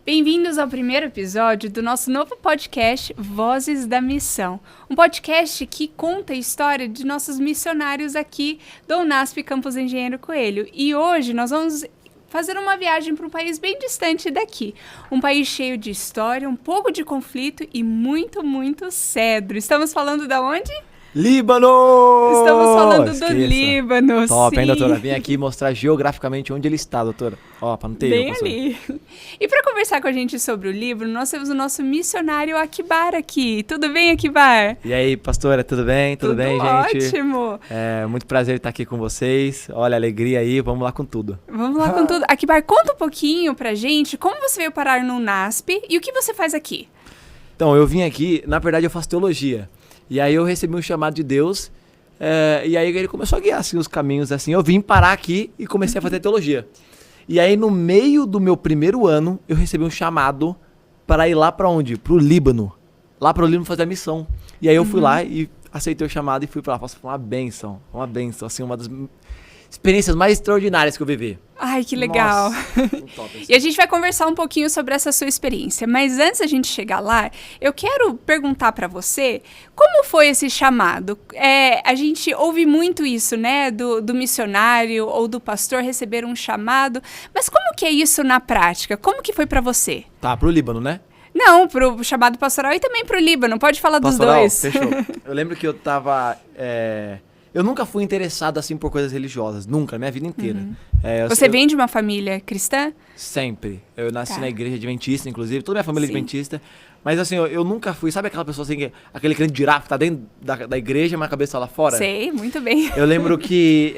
Bem-vindos ao primeiro episódio do nosso novo podcast Vozes da Missão. Um podcast que conta a história de nossos missionários aqui do UNASP Campus Engenheiro Coelho. E hoje nós vamos fazer uma viagem para um país bem distante daqui. Um país cheio de história, um pouco de conflito e muito, muito cedro. Estamos falando da onde? Líbano! Estamos falando do Líbano, Top, sim. hein, doutora? Vim aqui mostrar geograficamente onde ele está, doutora. Ó, pra não ter Bem erro, professor. ali. E para conversar com a gente sobre o Líbano, nós temos o nosso missionário Akibar aqui. Tudo bem, Akibar? E aí, pastora, tudo bem? Tudo bem, gente? Ótimo. É muito prazer estar aqui com vocês. Olha, alegria aí, vamos lá com tudo. Vamos lá com tudo. Akibar, conta um pouquinho pra gente como você veio parar no UNASP e o que você faz aqui. Então, eu vim aqui, na verdade eu faço teologia. E aí eu recebi um chamado de Deus, e aí ele começou a guiar assim, os caminhos, assim. Eu vim parar aqui e comecei a fazer teologia. E aí no meio do meu primeiro ano, eu recebi um chamado para ir lá para onde? Pro Líbano. Lá pro Líbano fazer a missão. E aí eu fui lá e aceitei o chamado e fui para lá. Foi uma bênção, assim, uma das experiências mais extraordinárias que eu vivi. Ai, que legal. Nossa, top, assim. E a gente vai conversar um pouquinho sobre essa sua experiência. Mas antes da gente chegar lá, eu quero perguntar pra você, como foi esse chamado? A gente ouve muito isso, né? Do missionário ou do pastor receber um chamado. Mas como que é isso na prática? Como que foi pra você? Tá, pro Líbano, né? Não, pro chamado pastoral e também pro Líbano. Pode falar Pastoral, dos dois. fechou. Eu lembro que eu tava... Eu nunca fui interessado, assim, por coisas religiosas. Nunca, minha vida inteira. Você vem de uma família cristã? Sempre. Eu nasci Tá. na igreja adventista, inclusive. Toda minha família é Sim. adventista. Mas, assim, eu nunca fui... Sabe aquela pessoa, assim, aquele crente de girafa que tá dentro da igreja, mas a cabeça tá lá fora? Sei, muito bem. Eu lembro que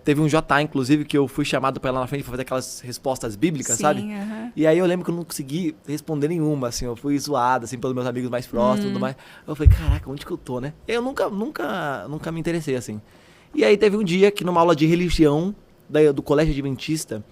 teve um JA, inclusive, que eu fui chamado pra ir lá na frente pra fazer aquelas respostas bíblicas, Sim, sabe? aham. E aí eu lembro que eu não consegui responder nenhuma, assim, eu fui zoado, assim, pelos meus amigos mais próximos e tudo mais. Eu falei, caraca, onde que eu tô, né? Eu nunca me interessei, assim. E aí teve um dia que numa aula de religião do colégio adventista,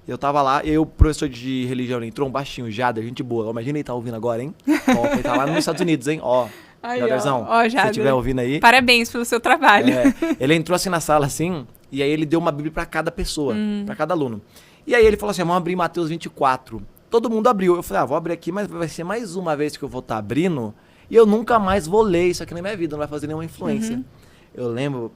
eu tava lá, e aí o professor de religião entrou, um baixinho, Jader, gente boa. Imagina ele tá ouvindo agora, hein? Ó, ele tá lá nos Estados Unidos, hein? Ó, Aí, Jaderzão, ó, se você Jader. estiver ouvindo aí. Parabéns pelo seu trabalho. Ele entrou assim na sala, assim, e aí ele deu uma Bíblia pra cada pessoa, pra cada aluno. E aí ele falou assim, vamos abrir Mateus 24. Todo mundo abriu. Eu falei, vou abrir aqui, mas vai ser mais uma vez que eu vou estar abrindo, e eu nunca mais vou ler isso aqui na minha vida, não vai fazer nenhuma influência. Eu lembro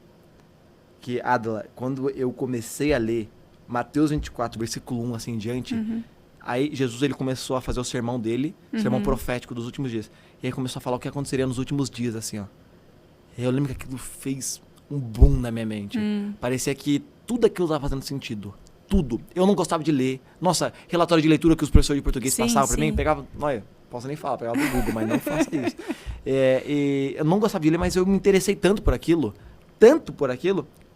que, Adela, quando eu comecei a ler Mateus 24, versículo 1, assim em diante, aí Jesus ele começou a fazer o sermão dele, sermão profético dos últimos dias. E aí começou a falar o que aconteceria nos últimos dias, assim, ó. E eu lembro que aquilo fez um boom na minha mente. Parecia que tudo aquilo estava fazendo sentido. Tudo. Eu não gostava de ler. Nossa, relatório de leitura que os professores de português Sim, passavam pra sim. mim, pegava... Olha, posso nem falar, pegava do Google, mas não faça isso. E eu não gostava de ler, mas eu me interessei tanto por aquilo,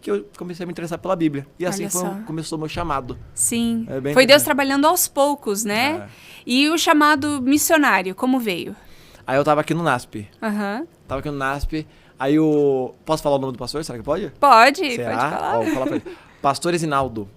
que eu comecei a me interessar pela Bíblia. E assim Olha só. começou o meu chamado. Sim. É bem Foi Deus interessante. trabalhando aos poucos, né? E o chamado missionário, como veio? Aí eu tava aqui no NASP. Aham. Aí o... Posso falar o nome do pastor? Será que pode? Pode Será? falar. Ó, vou falar pra ele. Pastor Esinaldo,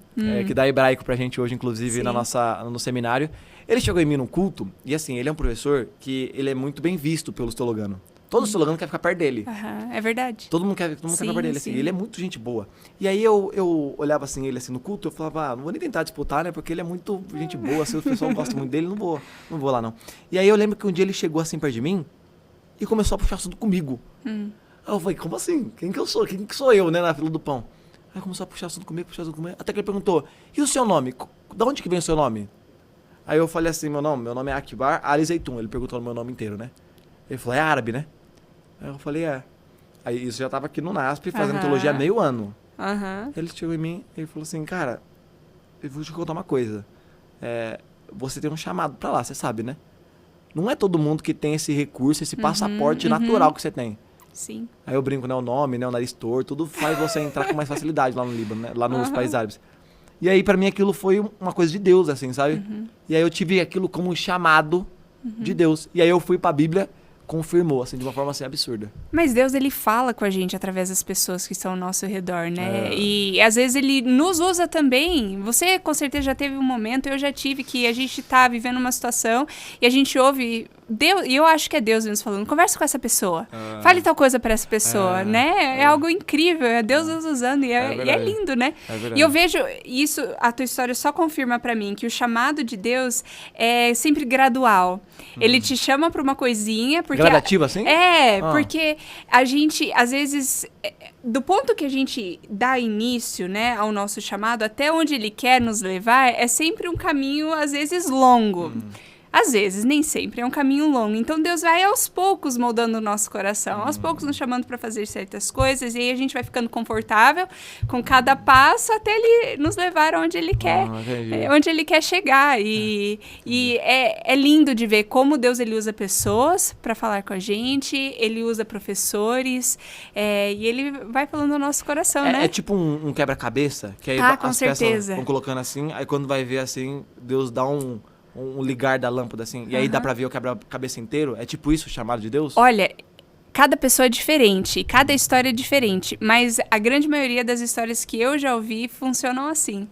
que dá hebraico pra gente hoje, inclusive, Sim. no seminário. Ele chegou em mim num culto, e assim, ele é um professor que ele é muito bem visto pelos teologanos. Todos os teologanos querem ficar perto dele. Aham, é verdade. Todo mundo quer ficar perto dele, assim. Sim. Ele é muito gente boa. E aí eu olhava assim, ele assim no culto, eu falava, não vou nem tentar disputar, né? Porque ele é muito gente boa, assim, o pessoal gosta muito dele, não vou lá, não. E aí eu lembro que um dia ele chegou assim perto de mim e começou a puxar assunto comigo. Aí eu falei, como assim? Quem que sou eu, né, na fila do pão? Aí começou a puxar assunto comigo, até que ele perguntou, e o seu nome? Da onde que vem o seu nome? Aí eu falei assim, meu nome é Akibar Ali Zeitun. Ele perguntou o meu nome inteiro, né? Ele falou, é árabe, né? Aí eu falei, é. Aí isso já tava aqui no NASP, fazendo teologia há meio ano. Aham. Ele chegou em mim e falou assim, cara, eu vou te contar uma coisa. Você tem um chamado pra lá, você sabe, né? Não é todo mundo que tem esse recurso, esse passaporte natural que você tem. Sim. Aí eu brinco, né? O nome, né? O nariz torto, tudo faz você entrar com mais facilidade lá no Líbano, né? Lá nos países árabes. E aí, pra mim, aquilo foi uma coisa de Deus, assim, sabe? E aí eu tive aquilo como um chamado de Deus. E aí eu fui pra Bíblia, confirmou, assim, de uma forma assim absurda. Mas Deus, ele fala com a gente através das pessoas que estão ao nosso redor, né? E às vezes ele nos usa também. Você com certeza já teve um momento, eu já tive, que a gente tá vivendo uma situação e a gente ouve Deus, e eu acho que é Deus mesmo falando, conversa com essa pessoa, fale tal coisa pra essa pessoa, né? É algo incrível, é Deus nos usando, e é lindo, né? E eu vejo isso, a tua história só confirma pra mim que o chamado de Deus é sempre gradual. Ele te chama pra uma coisinha, porque... Gradativo, assim? Porque a gente, às vezes, do ponto que a gente dá início, né, ao nosso chamado, até onde ele quer nos levar, é sempre um caminho, às vezes, longo. Às vezes, nem sempre, é um caminho longo. Então, Deus vai aos poucos moldando o nosso coração, aos poucos nos chamando para fazer certas coisas, e aí a gente vai ficando confortável com cada passo até ele nos levar onde ele quer, onde ele quer chegar. E é lindo de ver como Deus ele usa pessoas para falar com a gente, ele usa professores, e ele vai falando no nosso coração, né? É tipo um quebra-cabeça, que aí com as certeza. peças vão colocando assim, aí quando vai ver assim, Deus dá um ligar da lâmpada, assim, e aí dá pra ver o quebra-cabeça inteiro. É tipo isso o chamado de Deus? Olha, cada pessoa é diferente, cada história é diferente, mas a grande maioria das histórias que eu já ouvi funcionam assim.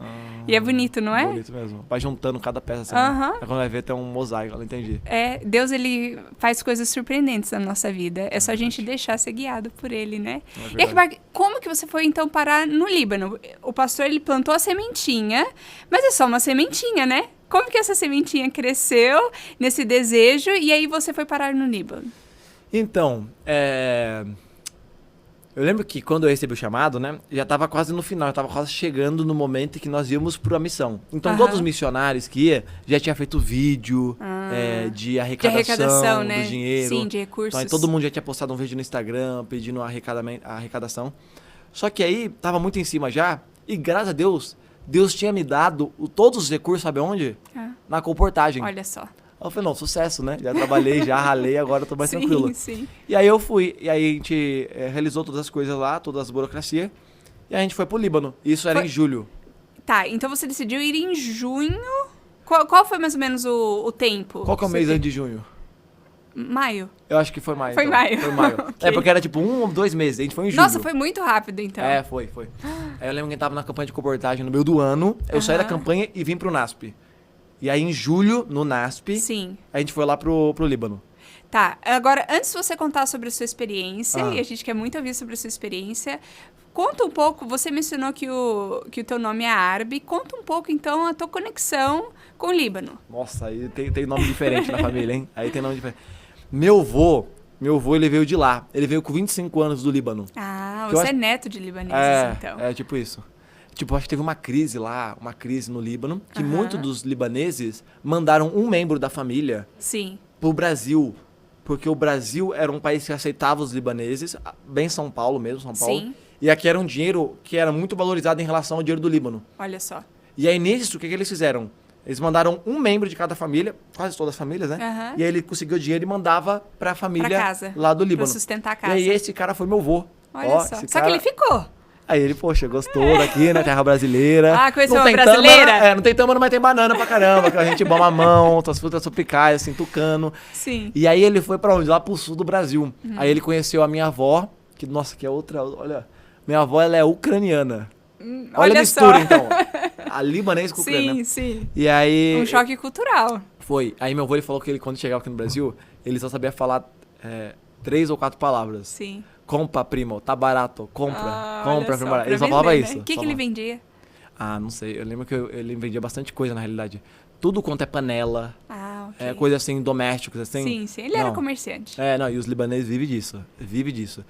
E é bonito, não é? Bonito mesmo. Vai juntando cada peça assim. Né? Aí quando vai ver tem um mosaico, eu entendi. Deus, ele faz coisas surpreendentes na nossa vida. É só a gente deixar ser guiado por ele, né? E Ekbar, como que você foi então parar no Líbano? O pastor, ele plantou a sementinha, mas é só uma sementinha, né? Como que essa sementinha cresceu nesse desejo e aí você foi parar no Líbano? Então, eu lembro que quando eu recebi o chamado, né, já estava quase no final, já estava quase chegando no momento em que nós íamos para a missão. Então, todos os missionários que iam, já tinha feito vídeo de arrecadação né? do dinheiro. Sim, de recursos. Então, aí todo mundo já tinha postado um vídeo no Instagram pedindo a arrecadação. Só que aí, estava muito em cima já, e graças a Deus, Deus tinha me dado todos os recursos, sabe onde? Na comportagem. Olha só. Eu falei, não, sucesso, né? Já trabalhei, já ralei, agora eu tô mais tranquilo. Sim. E aí eu fui, e aí a gente realizou todas as coisas lá, todas as burocracias, e a gente foi pro Líbano. Isso era em julho. Tá, então você decidiu ir em junho. Qual foi mais ou menos o tempo? Qual que é o mês antes de junho? Maio. Eu acho que foi maio. Foi então. maio. Foi maio. Okay. Porque era tipo 1 ou 2 meses, a gente foi em julho. Nossa, foi muito rápido então. Foi. Aí eu lembro que a gente tava na campanha de comportagem no meio do ano, eu saí da campanha e vim pro NASP. E aí, em julho, no NASP, a gente foi lá pro Líbano. Tá, agora, antes de você contar sobre a sua experiência, e a gente quer muito ouvir sobre a sua experiência, conta um pouco, você mencionou que o teu nome é árabe, conta um pouco, então, a tua conexão com o Líbano. Nossa, aí tem nome diferente na família, hein? Aí tem nome diferente. Meu avô, ele veio de lá. Ele veio com 25 anos do Líbano. Ah, você é neto de libaneses, então. É, tipo isso. Tipo, acho que teve uma crise lá, uma crise no Líbano, que muitos dos libaneses mandaram um membro da família pro Brasil. Porque o Brasil era um país que aceitava os libaneses, bem São Paulo mesmo, São Paulo. Sim. E aqui era um dinheiro que era muito valorizado em relação ao dinheiro do Líbano. Olha só. E aí nisso, o que eles fizeram? Eles mandaram um membro de cada família, quase todas as famílias, né? E aí ele conseguiu o dinheiro e mandava pra família casa, lá do Líbano. Pra sustentar a casa. E aí esse cara foi meu avô. Olha só. Só que ele ficou. Aí ele, poxa, gostou daqui, né? Terra brasileira. Ah, conheceu uma brasileira? Tâmara, não tem tâmara, mas tem banana pra caramba. Que a gente bom mamão, as frutas tropicais, assim, tucano. Sim. E aí ele foi pra onde? Lá pro sul do Brasil. Aí ele conheceu a minha avó, que, nossa, que é outra, olha. Minha avó, ela é ucraniana. Olha a mistura, só. Então. A libanês com ucraniana. Sim. E aí... Um choque cultural. Foi. Aí meu avô, ele falou que ele, quando chegava aqui no Brasil, ele só sabia falar 3 ou 4 palavras. Sim. Compra, primo, tá barato, compra, primo. Ele só vender, falava né? isso. O que ele vendia? Ah, não sei. Eu lembro que ele vendia bastante coisa, na realidade. Tudo quanto é panela. Ok. Coisa assim, domésticos, assim. Sim. Ele era comerciante. Não, e os libaneses vivem disso.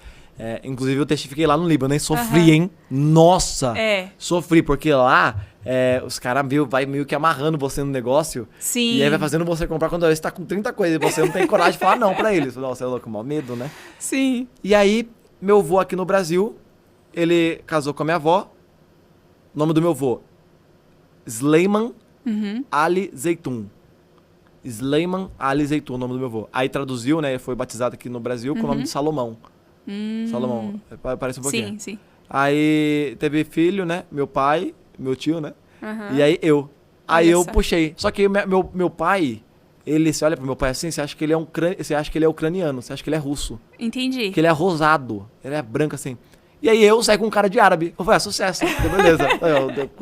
Inclusive, eu testifiquei lá no Líbano, hein? Sofri, hein? Nossa! Sofri, porque lá, os caras vai meio que amarrando você no negócio. Sim. E aí vai fazendo você comprar quando você tá com 30 coisas. E você não tem coragem de falar não pra eles. Nossa, é louco, mal medo, né? Sim. E aí, meu avô aqui no Brasil, ele casou com a minha avó. O nome do meu avô, Sleiman Ali Zeitun. Sleiman Ali Zeitun, o nome do meu avô. Aí traduziu, né? Foi batizado aqui no Brasil com o nome de Salomão. Salomão, parece um pouquinho. Sim. Aí teve filho, né? Meu pai, meu tio, né? E aí eu. Aí eu puxei. Só que meu pai, você olha pro meu pai assim, você acha que ele é ucraniano, você acha que ele é russo. Entendi. Porque ele é rosado, ele é branco assim. E aí eu saí com um cara de árabe. Eu falei, sucesso. Deu beleza.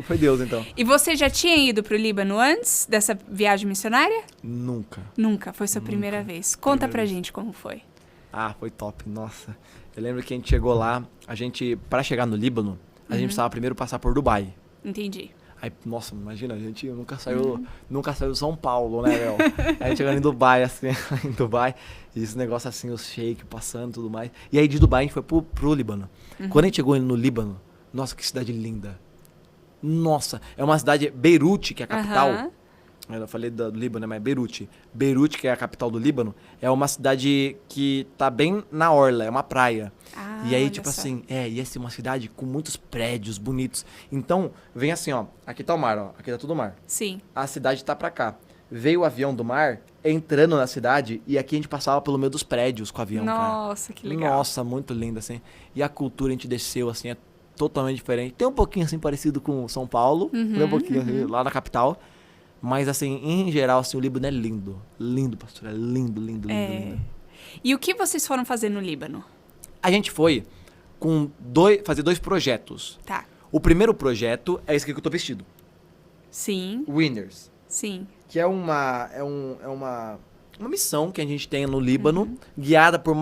Foi Deus, então. E você já tinha ido pro Líbano antes dessa viagem missionária? Nunca. Nunca, foi sua primeira vez. Conta pra gente como foi. Ah, foi top, nossa. Eu lembro que a gente chegou lá, pra chegar no Líbano, a gente precisava primeiro passar por Dubai. Entendi. Aí, nossa, imagina, a gente nunca saiu de São Paulo, né, Léo? Aí chegando em Dubai, assim, em Dubai, e esse negócio assim, os shake passando e tudo mais. E aí de Dubai a gente foi pro Líbano. Quando a gente chegou no Líbano, nossa, que cidade linda. Nossa, é uma cidade, Beirute, que é a capital. Eu falei do Líbano, mas é Beirute. Beirute, que é a capital do Líbano, é uma cidade que tá bem na orla, é uma praia. E aí, tipo assim, ia ser uma cidade com muitos prédios bonitos. Então, vem assim, ó, aqui tá o mar, ó, aqui tá tudo mar. Sim. A cidade tá pra cá. Veio o avião do mar entrando na cidade e aqui a gente passava pelo meio dos prédios com o avião, cara. Nossa, que legal. Nossa, muito lindo, assim. E a cultura a gente desceu, assim, é totalmente diferente. Tem um pouquinho, assim, parecido com São Paulo, tem um pouquinho assim, lá na capital. Mas, assim, em geral, assim, o Líbano é lindo. Lindo, pastor, é lindo, lindo, lindo. E o que vocês foram fazer no Líbano? A gente foi fazer 2 projetos. Tá. O primeiro projeto é esse aqui que eu tô vestido. Sim. Winners. Sim. Que é uma missão que a gente tem no Líbano, guiada por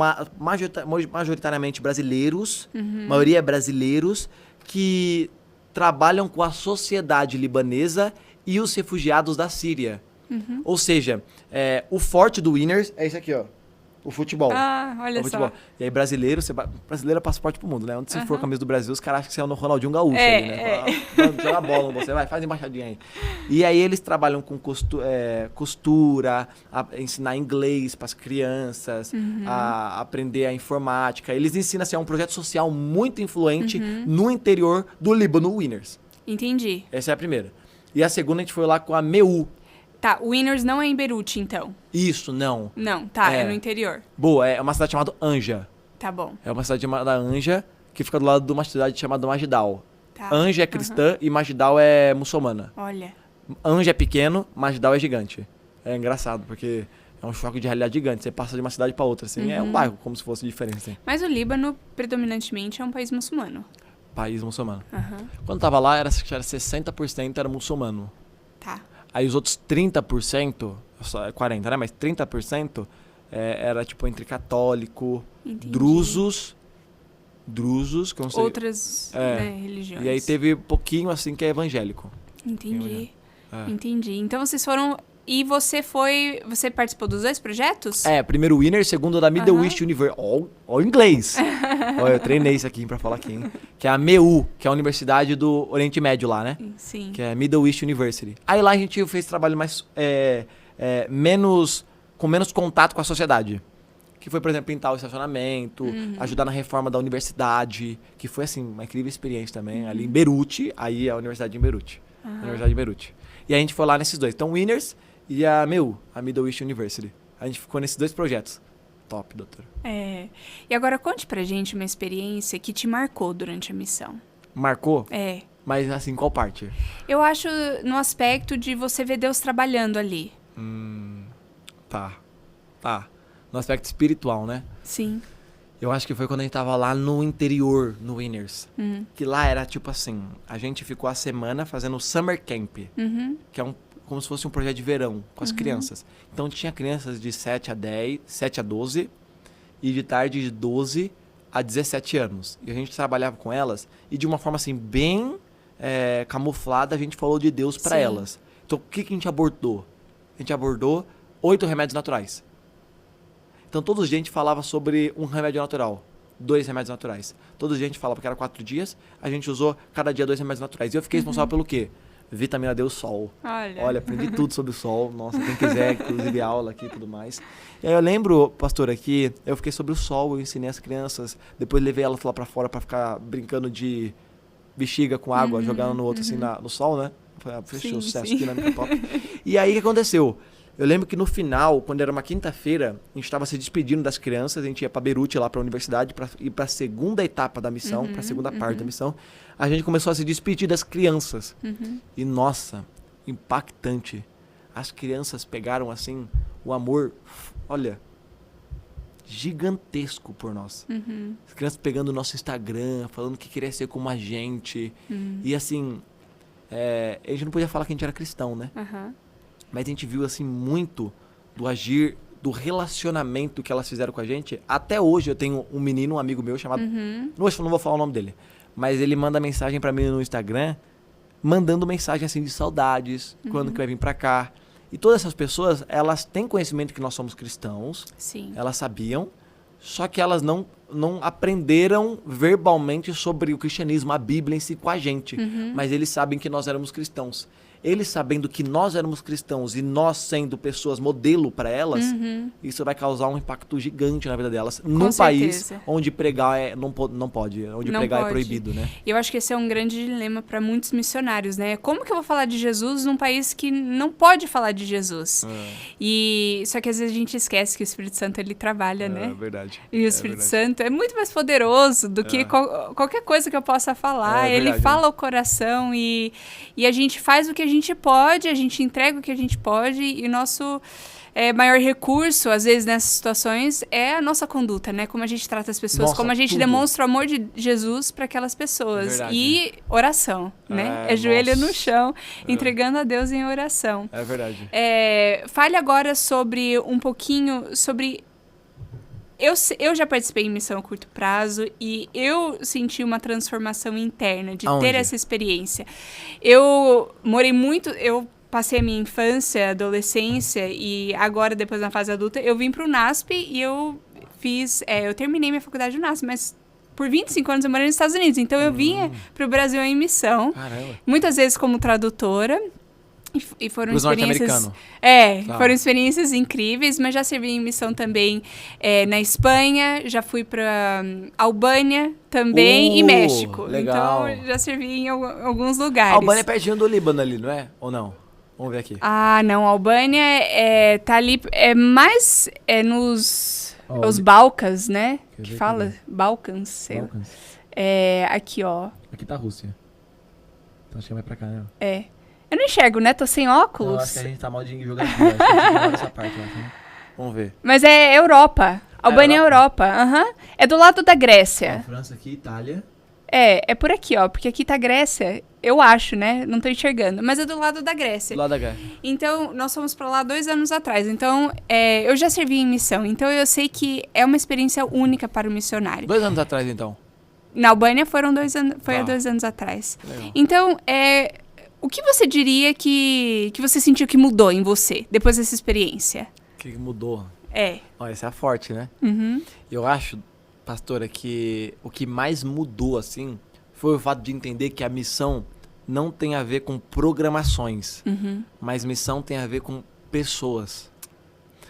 majoritariamente brasileiros, maioria brasileiros, que trabalham com a sociedade libanesa e os refugiados da Síria. Ou seja, o forte do Winners é esse aqui, ó. O futebol. Ah, olha só. E aí, brasileiro é passaporte pro mundo, né? Onde você for com a camisa do Brasil, os caras acham que você é o Ronaldinho Gaúcho ali, né? Joga a bola, você vai, faz embaixadinha aí. E aí, eles trabalham com costura, ensinar inglês pras crianças, a aprender a informática. Eles ensinam, assim, é um projeto social muito influente no interior do Líbano Winners. Entendi. Essa é a primeira. E a segunda, a gente foi lá com a MEU. Tá, o Winners não é em Beirute, então? Isso, não. Não, tá, é no interior. Boa, é uma cidade chamada Anja. Tá bom. É uma cidade chamada Anja, que fica do lado de uma cidade chamada Magdal. Tá. Anja é cristã e Magdal é muçulmana. Olha. Anja é pequeno, Magdal é gigante. É engraçado, porque é um choque de realidade gigante. Você passa de uma cidade pra outra, assim. É um bairro, como se fosse diferente, assim. Mas o Líbano, predominantemente, é um país muçulmano. País muçulmano. Quando tava lá, era 60% era muçulmano. Tá. Aí os outros 30%, 40%, né? Mas 30% era, tipo, entre católico, drusos, que eu não sei. Outras religiões. E aí teve um pouquinho, assim, que é evangélico. Entendi. Entendi. Então vocês foram... E você participou dos 2 projetos? Primeiro o Winner, segundo da Middle East University. Ó o inglês. Ó, eu treinei isso aqui pra falar aqui, hein? Que é a MEU, que é a Universidade do Oriente Médio lá, né? Sim. Que é a Middle East University. Aí lá a gente fez trabalho mais... com menos contato com a sociedade. Que foi, por exemplo, pintar o estacionamento, ajudar na reforma da universidade, que foi, assim, uma incrível experiência também. Ali em Beirute, aí a Universidade em Beirute. A Universidade de Beirute. E a gente foi lá nesses 2. Então, Winners e a MEU, a Middle East University. A gente ficou nesses 2 projetos. Top, doutor. E agora conte pra gente uma experiência que te marcou durante a missão. Marcou? É. Mas, assim, qual parte? Eu acho no aspecto de você ver Deus trabalhando ali. Tá. No aspecto espiritual, né? Sim. Eu acho que foi quando a gente tava lá no interior, no Winners. Que lá era tipo assim, a gente ficou a semana fazendo o Summer Camp, que é como se fosse um projeto de verão com as crianças. Então tinha crianças de 7 a 12 e de tarde de 12 a 17 anos. E a gente trabalhava com elas e de uma forma assim bem camuflada a gente falou de Deus para elas. Então o que a gente abordou? A gente abordou 8 remédios naturais. Então, todos os dias a gente falava sobre um remédio natural, 2 remédios naturais. Todos os dias a gente falava que era 4 dias, a gente usou cada dia 2 remédios naturais. E eu fiquei responsável pelo quê? Vitamina D, o sol. Olha, aprendi tudo sobre o sol. Nossa, quem quiser, inclusive aula aqui e tudo mais. E aí eu lembro, pastor, aqui, eu fiquei sobre o sol, eu ensinei as crianças. Depois levei elas lá pra fora pra ficar brincando de bexiga com água, jogando no outro assim no sol, né? Fechou, sucesso, dinâmica top. E aí o que aconteceu? Eu lembro que no final, quando era uma quinta-feira, a gente estava se despedindo das crianças, a gente ia para Beirute, lá para a universidade, para ir para a segunda etapa da missão, para a segunda parte da missão. A gente começou a se despedir das crianças. E, nossa, impactante. As crianças pegaram, assim, o amor, olha, gigantesco por nós. As crianças pegando o nosso Instagram, falando que queria ser como a gente. E assim, a gente não podia falar que a gente era cristão, né? Mas a gente viu assim muito do agir, do relacionamento que elas fizeram com a gente. Até hoje eu tenho um menino, um amigo meu chamado... Não vou falar o nome dele. Mas ele manda mensagem pra mim no Instagram, mandando mensagem assim de saudades, quando que vai vir pra cá. E todas essas pessoas, elas têm conhecimento que nós somos cristãos. Sim. Elas sabiam, só que elas não aprenderam verbalmente sobre o cristianismo, a Bíblia em si com a gente. Mas eles sabem que nós éramos cristãos. Eles sabendo que nós éramos cristãos e nós sendo pessoas modelo para elas, isso vai causar um impacto gigante na vida delas. Num país onde pregar não pode, onde não pregar pode. é proibido, né? E eu acho que esse é um grande dilema para muitos missionários, né? Como que eu vou falar de Jesus num país que não pode falar de Jesus? E só que às vezes a gente esquece que o Espírito Santo ele trabalha, né? É verdade. E o Espírito Santo é muito mais poderoso do que qualquer coisa que eu possa falar. Ele fala o coração e a gente faz o que a gente pode, a gente entrega o que a gente pode e o nosso maior recurso, às vezes, nessas situações, é a nossa conduta, né? Como a gente trata as pessoas, como a gente demonstra o amor de Jesus para aquelas pessoas. E oração, né? Joelho no chão, entregando a Deus em oração. É verdade. Fale agora sobre um pouquinho sobre... Eu já participei em missão a curto prazo e eu senti uma transformação interna de ter essa experiência. Eu morei muito... Eu passei a minha infância, adolescência e agora, depois na fase adulta, eu vim para o NASP e eu fiz... eu terminei minha faculdade no NASP, mas por 25 anos eu morei nos Estados Unidos. Então eu vinha para o Brasil em missão. Caramba. Muitas vezes como tradutora. E foram experiências... Claro. Foram experiências incríveis, mas já servi em missão também na Espanha, já fui para Albânia também e México. Legal. Então, já servi em alguns lugares. Albânia é pertinho do Líbano ali, não é? Ou não? Vamos ver aqui. Ah, não. Albânia tá ali... mais nos... os Balcãs, né? Que fala? Balcãs, sei lá. Aqui, ó. Aqui tá a Rússia. Então acho que vai pra cá, né? Eu não enxergo, né? Tô sem óculos. Eu acho que a gente tá mal de geografia. Acho que a gente ignora essa parte, né? Vamos ver. Mas é Europa. Albânia é Europa. É do lado da Grécia. França aqui, Itália. É por aqui, ó. Porque aqui tá Grécia. Eu acho, né? Não tô enxergando. Mas é do lado da Grécia. Do lado da Grécia. Então, nós fomos pra lá 2 anos atrás. Então, eu já servi em missão. Então, eu sei que é uma experiência única para o missionário. 2 anos atrás, então? Na Albânia foram 2 anos... Foi há 2 anos atrás. Legal. Então, o que você diria que você sentiu que mudou em você depois dessa experiência? O que mudou? Olha, essa é forte, né? Eu acho, pastora, que o que mais mudou, assim, foi o fato de entender que a missão não tem a ver com programações, mas missão tem a ver com pessoas.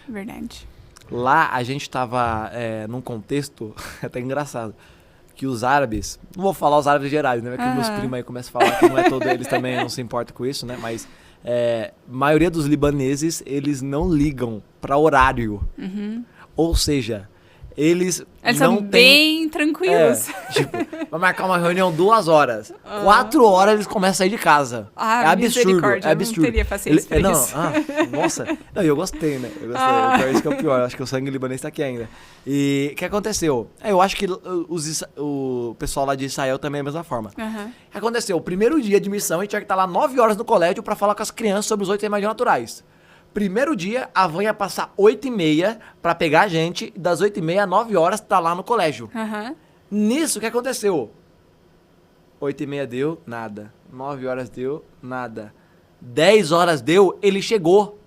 Verdade. Lá a gente estava num contexto até engraçado, que os árabes, não vou falar os árabes gerais, né? Porque meus primos aí começam a falar que não é todo eles também, não se importam com isso, né? Mas a maioria dos libaneses, eles não ligam para horário. Ou seja, eles não são bem tranquilos. Tipo, vai marcar uma reunião 2 horas. 4 horas eles começam a sair de casa. É absurdo. É absurdo. Eu não teria paciência pra isso. Nossa. Não, eu gostei, né? Eu gostei. Isso que é o pior. Eu acho que o sangue libanês tá aqui ainda. E o que aconteceu? Eu acho que o pessoal lá de Israel também é a mesma forma. O que aconteceu? O primeiro dia de missão, a gente tinha que estar lá 9 horas no colégio pra falar com as crianças sobre os 8 temas naturais. Primeiro dia, a van ia passar 8h30 pra pegar a gente, e das 8h30 a 9 horas tá lá no colégio. Nisso, o que aconteceu? 8h30 deu, nada. 9 horas deu, nada. 10 horas deu, ele chegou.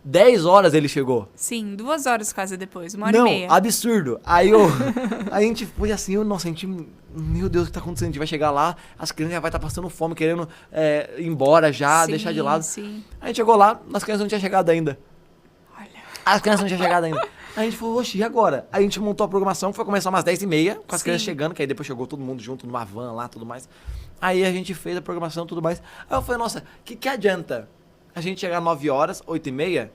10 horas ele chegou. Sim, 2 horas quase depois, 1h30. Não, absurdo. Aí a gente foi assim, eu não senti... Meu Deus, o que tá acontecendo? A gente vai chegar lá, as crianças já vai estar passando fome, querendo ir embora já, deixar de lado. Sim. A gente chegou lá, as crianças não tinham chegado ainda. Olha. As crianças não tinham chegado ainda. A gente falou, oxi, e agora? Aí a gente montou a programação, foi começar umas 10h30, com as crianças chegando, que aí depois chegou todo mundo junto numa van lá, tudo mais. Aí a gente fez a programação, tudo mais. Aí eu falei, nossa, que adianta a gente chegar 9 horas, 8h30,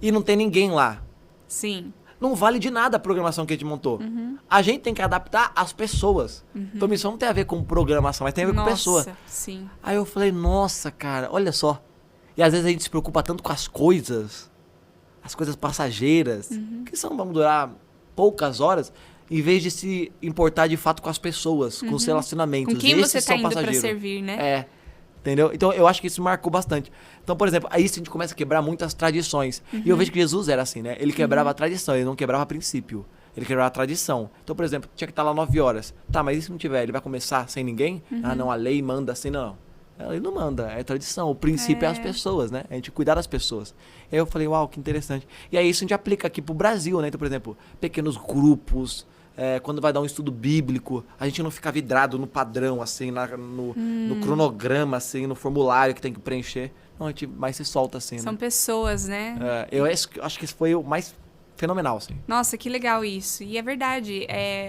e não tem ninguém lá? Sim. Não vale de nada a programação que a gente montou. A gente tem que adaptar as pessoas. Então, missão não tem a ver com programação, mas tem a ver com pessoa. Sim. Aí eu falei, nossa, cara, olha só. E às vezes a gente se preocupa tanto com as coisas. as coisas passageiras, que vão durar poucas horas, em vez de se importar de fato com as pessoas, com os relacionamentos. Com quem Esses você tá são indo pra passageiros. servir, né? É, entendeu? Então, eu acho que isso marcou bastante. Então, por exemplo, aí a gente começa a quebrar muitas tradições. E eu vejo que Jesus era assim, né? Ele quebrava a tradição, ele não quebrava princípio. Ele quebrava a tradição. Então, por exemplo, tinha que estar lá 9 horas. Tá, mas e se não tiver? Ele vai começar sem ninguém? Ah, não, a lei manda assim, não. Ele não manda, é tradição. O princípio é as pessoas, né? A gente cuidar das pessoas. Aí eu falei, uau, que interessante. E aí isso a gente aplica aqui pro Brasil, né? Então, por exemplo, pequenos grupos, quando vai dar um estudo bíblico, a gente não fica vidrado no padrão, assim, no cronograma, assim, no formulário que tem que preencher. Não, a gente mais se solta, assim, São né? pessoas, né? Eu acho que isso foi o mais fenomenal, assim. Nossa, que legal isso. E é verdade,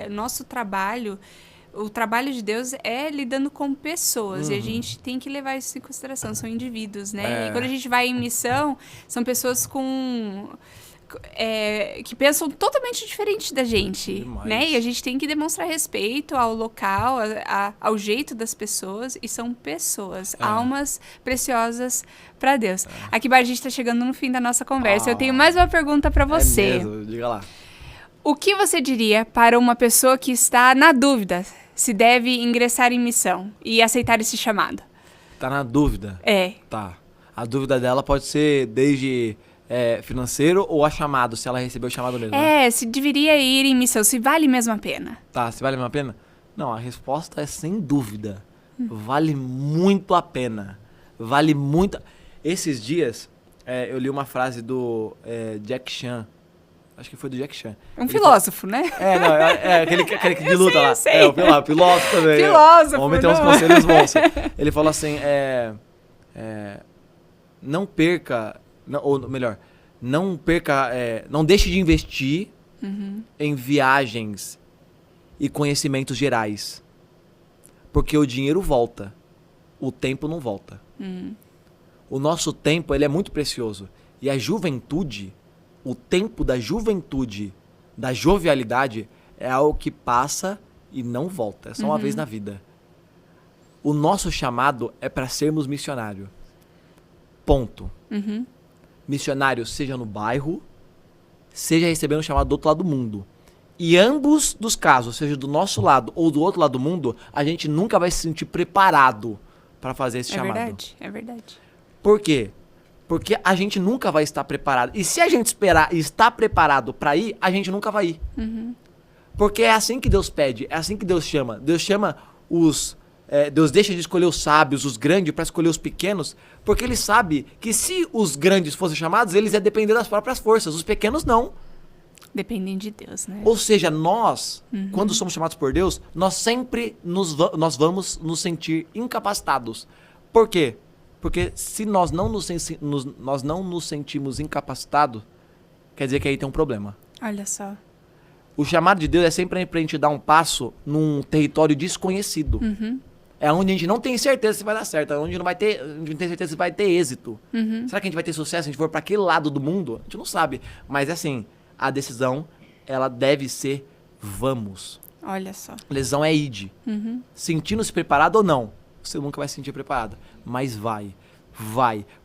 nosso trabalho, o trabalho de Deus é lidando com pessoas. E a gente tem que levar isso em consideração. São indivíduos, né? E quando a gente vai em missão, são pessoas que pensam totalmente diferente da gente, Demais. né? E a gente tem que demonstrar respeito ao local, ao jeito das pessoas. E são pessoas, almas preciosas para Deus. Aqui, a gente tá chegando no fim da nossa conversa. Eu tenho mais uma pergunta para você. É mesmo, diga lá. O que você diria para uma pessoa que está na dúvida se deve ingressar em missão e aceitar esse chamado? Tá na dúvida? É. Tá. A dúvida dela pode ser desde financeiro ou a chamado, se ela recebeu o chamado mesmo. Né? Se deveria ir em missão, se vale mesmo a pena. Tá, se vale a pena? Não, a resposta é sem dúvida. Vale muito a pena. Vale muito. Esses dias, eu li uma frase do Jack Chan. Acho que foi do Jack Chan. Um filósofo, né? Aquele que de luta lá. Eu sei. O filósofo também. Filósofo, Vamos meter uns conselhos bons. Ele falou assim, não perca, ou melhor, não deixe de investir em viagens e conhecimentos gerais. Porque o dinheiro volta, o tempo não volta. O nosso tempo, ele é muito precioso. E a juventude, o tempo da juventude, da jovialidade, é algo que passa e não volta. É só uma vez na vida. O nosso chamado é para sermos missionários. Ponto. Missionário, seja no bairro, seja recebendo um chamado do outro lado do mundo. E ambos dos casos, seja do nosso lado ou do outro lado do mundo, a gente nunca vai se sentir preparado para fazer esse chamado. É verdade. Por quê? Porque a gente nunca vai estar preparado. E se a gente esperar e estar preparado para ir, a gente nunca vai ir. Porque é assim que Deus pede, é assim que Deus chama. Deus chama Deus deixa de escolher os sábios, os grandes, para escolher os pequenos, porque Ele sabe que se os grandes fossem chamados, eles iam depender das próprias forças. Os pequenos não. Dependem de Deus, né? Ou seja, nós, quando somos chamados por Deus, nós sempre nós vamos nos sentir incapacitados. Por quê? Porque se nós não nos sentimos incapacitados, quer dizer que aí tem um problema. Olha só. O chamado de Deus é sempre pra gente dar um passo num território desconhecido. É onde a gente não tem certeza se vai dar certo, é onde a gente não tem certeza se vai ter êxito. Será que a gente vai ter sucesso se a gente for pra aquele lado do mundo? A gente não sabe. Mas assim, a decisão, ela deve ser vamos. Olha só. A decisão é ide. Sentindo-se preparado ou não, você nunca vai se sentir preparado. Mas vai.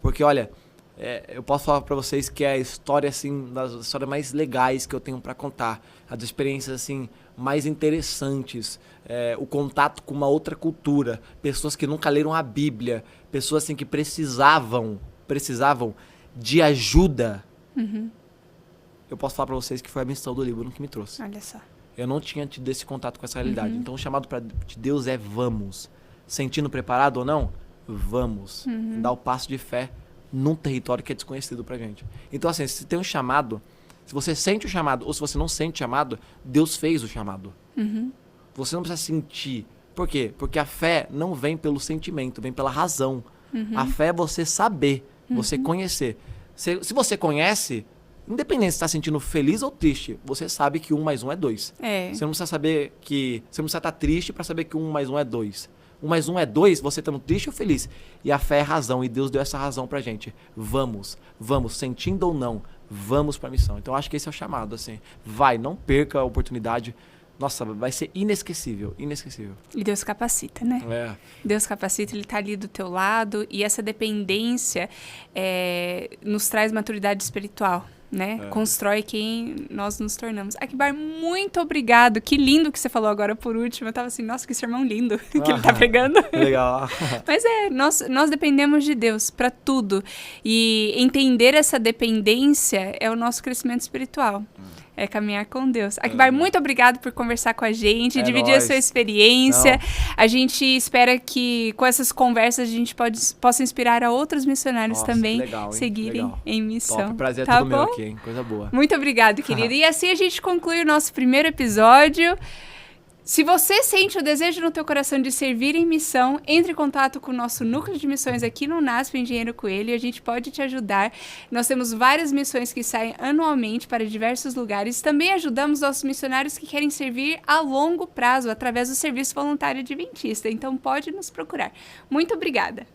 Porque olha, eu posso falar pra vocês que é a história, assim, das histórias mais legais que eu tenho pra contar. As experiências, assim, mais interessantes. O contato com uma outra cultura. Pessoas que nunca leram a Bíblia. Pessoas, assim, que precisavam de ajuda. Eu posso falar pra vocês que foi a missão do Líbano que me trouxe. Olha só. Eu não tinha tido esse contato com essa realidade. Então o chamado de Deus é vamos. Sentindo preparado ou não? Vamos. Dar o passo de fé num território que é desconhecido pra gente. Então assim, se tem um chamado, se você sente o chamado ou se você não sente o chamado, Deus fez o chamado. Você não precisa sentir. Por quê? Porque a fé não vem pelo sentimento, vem pela razão. A fé é você saber, você conhecer. Se você conhece, independente se está sentindo feliz ou triste, você sabe que 1 mais 1 é 2. Você não precisa saber que... Você não precisa estar triste para saber que 1 mais 1 é 2. 1 mais 1 é 2, você estando triste ou feliz. E a fé é razão, e Deus deu essa razão pra gente. Vamos, sentindo ou não, vamos pra missão. Então, eu acho que esse é o chamado, assim. Vai, não perca a oportunidade. Nossa, vai ser inesquecível. E Deus capacita, né? Deus capacita, Ele tá ali do teu lado. E essa dependência nos traz maturidade espiritual. né? Constrói quem nós nos tornamos. Akbar, muito obrigado. Que lindo que você falou agora por último. Eu tava assim, nossa, que sermão lindo que ele tá pregando. Legal. Mas nós dependemos de Deus para tudo. E entender essa dependência é o nosso crescimento espiritual. É caminhar com Deus. Akbar, muito obrigado por conversar com a gente, dividir nóis. a sua experiência. A gente espera que com essas conversas a gente possa inspirar a outros missionários Nossa, também legal, hein? seguirem Legal. em missão. Top, prazer é Tá todo meu bom? aqui, hein? Coisa boa. Muito obrigado, querido. E assim a gente conclui o nosso primeiro episódio. Se você sente o desejo no teu coração de servir em missão, entre em contato com o nosso núcleo de missões aqui no NASP Engenheiro Coelho e a gente pode te ajudar. Nós temos várias missões que saem anualmente para diversos lugares. Também ajudamos nossos missionários que querem servir a longo prazo através do Serviço Voluntário Adventista. Então pode nos procurar. Muito obrigada.